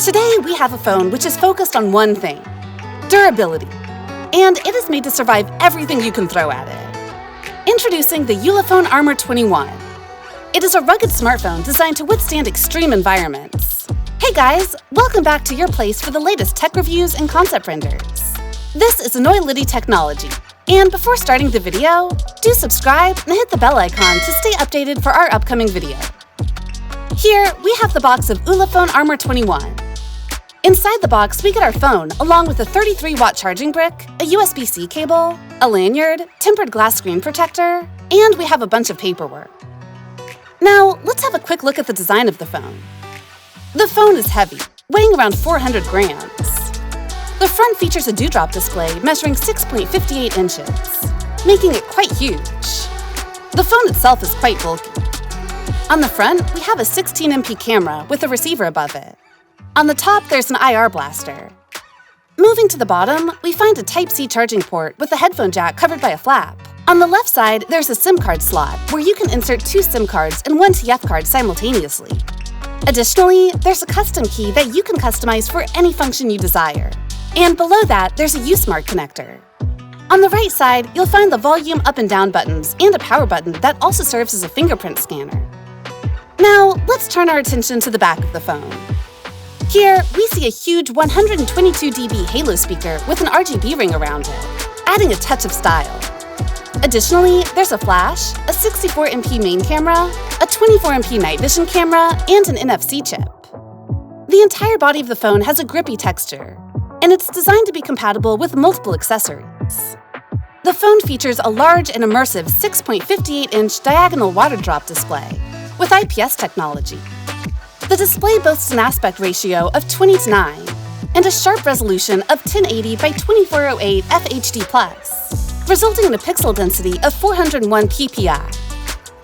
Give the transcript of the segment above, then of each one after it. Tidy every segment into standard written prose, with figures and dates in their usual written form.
Today, we have a phone which is focused on one thing: durability. And it is made to survive everything you can throw at it. Introducing the Ulefone Armor 21. It is a rugged smartphone designed to withstand extreme environments. Hey guys, welcome back to your place for the latest tech reviews and concept renders. This is Enoylity technology. And before starting the video, do subscribe and hit the bell icon to stay updated for our upcoming video. Here, we have the box of Ulefone Armor 21. Inside the box, we get our phone along with a 33-watt charging brick, a USB-C cable, a lanyard, tempered glass screen protector, and we have a bunch of paperwork. Now, let's have a quick look at the design of the phone. The phone is heavy, weighing around 400 grams. The front features a dewdrop display measuring 6.58 inches, making it quite huge. The phone itself is quite bulky. On the front, we have a 16MP camera with a receiver above it. On the top, there's an IR blaster. Moving to the bottom, we find a Type-C charging port with a headphone jack covered by a flap. On the left side, there's a SIM card slot where you can insert 2 SIM cards and 1 TF card simultaneously. Additionally, there's a custom key that you can customize for any function you desire. And below that, there's a USmart connector. On the right side, you'll find the volume up and down buttons and a power button that also serves as a fingerprint scanner. Now, let's turn our attention to the back of the phone. Here, we see a huge 122 dB Halo speaker with an RGB ring around it, adding a touch of style. Additionally, there's a flash, a 64MP main camera, a 24MP night vision camera, and an NFC chip. The entire body of the phone has a grippy texture, and it's designed to be compatible with multiple accessories. The phone features a large and immersive 6.58-inch diagonal water drop display with IPS technology. The display boasts an aspect ratio of 20:9 and a sharp resolution of 1080 by 2408 FHD+, resulting in a pixel density of 401 ppi.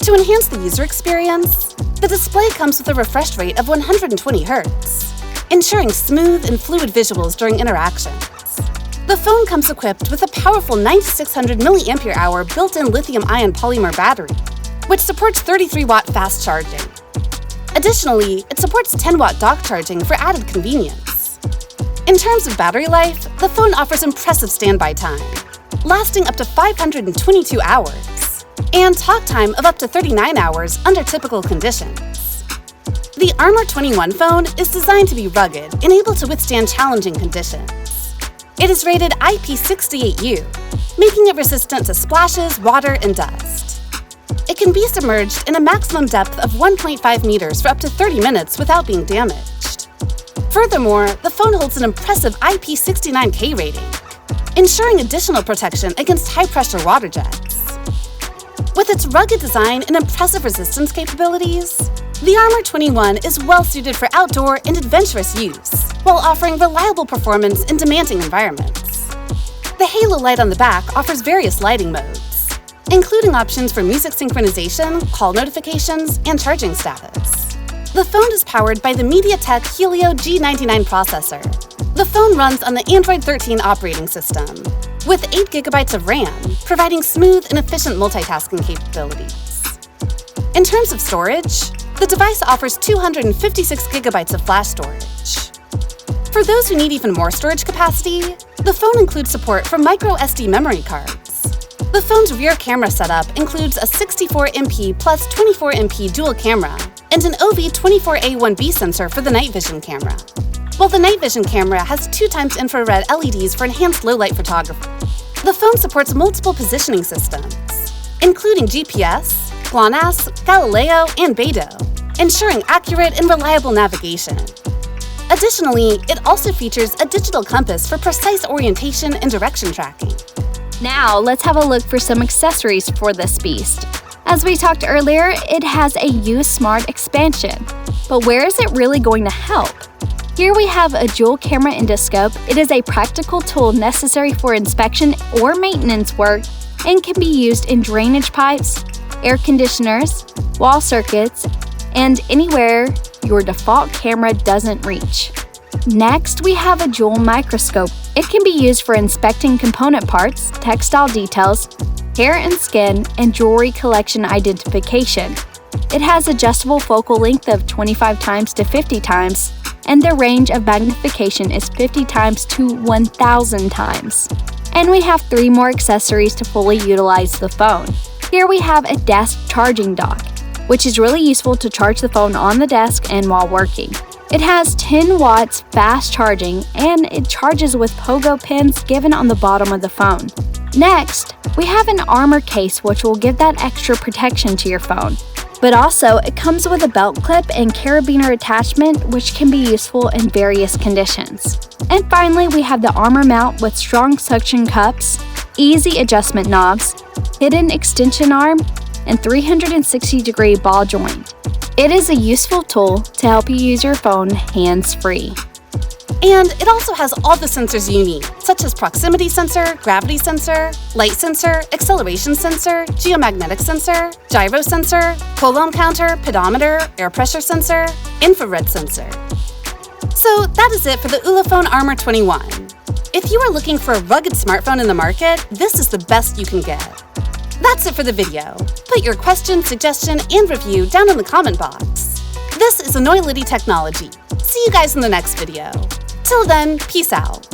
To enhance the user experience, the display comes with a refresh rate of 120 Hz, ensuring smooth and fluid visuals during interactions. The phone comes equipped with a powerful 9600 mAh built-in lithium-ion polymer battery, which supports 33-watt fast charging. Additionally, it supports 10-watt dock charging for added convenience. In terms of battery life, the phone offers impressive standby time, lasting up to 522 hours, and talk time of up to 39 hours under typical conditions. The Armor 21 phone is designed to be rugged and able to withstand challenging conditions. It is rated IP68U, making it resistant to splashes, water, and dust. It can be submerged in a maximum depth of 1.5 meters for up to 30 minutes without being damaged. Furthermore, the phone holds an impressive IP69K rating, ensuring additional protection against high-pressure water jets. With its rugged design and impressive resistance capabilities, the Armor 21 is well-suited for outdoor and adventurous use, while offering reliable performance in demanding environments. The halo light on the back offers various lighting modes, including options for music synchronization, call notifications, and charging status. The phone is powered by the MediaTek Helio G99 processor. The phone runs on the Android 13 operating system, with 8 GB of RAM, providing smooth and efficient multitasking capabilities. In terms of storage, the device offers 256 GB of flash storage. For those who need even more storage capacity, the phone includes support for microSD memory cards. The phone's rear camera setup includes a 64MP plus 24MP dual camera and an OV24A1B sensor for the night vision camera, while the night vision camera has 2x infrared LEDs for enhanced low-light photography. The phone supports multiple positioning systems, including GPS, GLONASS, Galileo, and Beidou, ensuring accurate and reliable navigation. Additionally, it also features a digital compass for precise orientation and direction tracking. Now, let's have a look for some accessories for this beast. As we talked earlier, it has a USmart expansion. But where is it really going to help? Here we have a dual camera endoscope. It is a practical tool necessary for inspection or maintenance work and can be used in drainage pipes, air conditioners, wall circuits, and anywhere your default camera doesn't reach. Next, we have a dual microscope. It can be used for inspecting component parts, textile details, hair and skin, and jewelry collection identification. It has adjustable focal length of 25x to 50x and the range of magnification is 50 times to 1,000 times. And we have 3 more accessories to fully utilize the phone. Here we have a desk charging dock, which is really useful to charge the phone on the desk and while working. It has 10 watts fast charging, and it charges with pogo pins given on the bottom of the phone. Next, we have an armor case which will give that extra protection to your phone. But also, it comes with a belt clip and carabiner attachment which can be useful in various conditions. And finally, we have the armor mount with strong suction cups, easy adjustment knobs, hidden extension arm, and 360-degree ball joint. It is a useful tool to help you use your phone hands-free. And it also has all the sensors you need, such as proximity sensor, gravity sensor, light sensor, acceleration sensor, geomagnetic sensor, gyro sensor, coulomb counter, pedometer, air pressure sensor, infrared sensor. So that is it for the Ulefone Armor 21. If you are looking for a rugged smartphone in the market, this is the best you can get. That's it for the video. Put your question, suggestion, and review down in the comment box. This is Enoylity Technology. See you guys in the next video. Till then, peace out.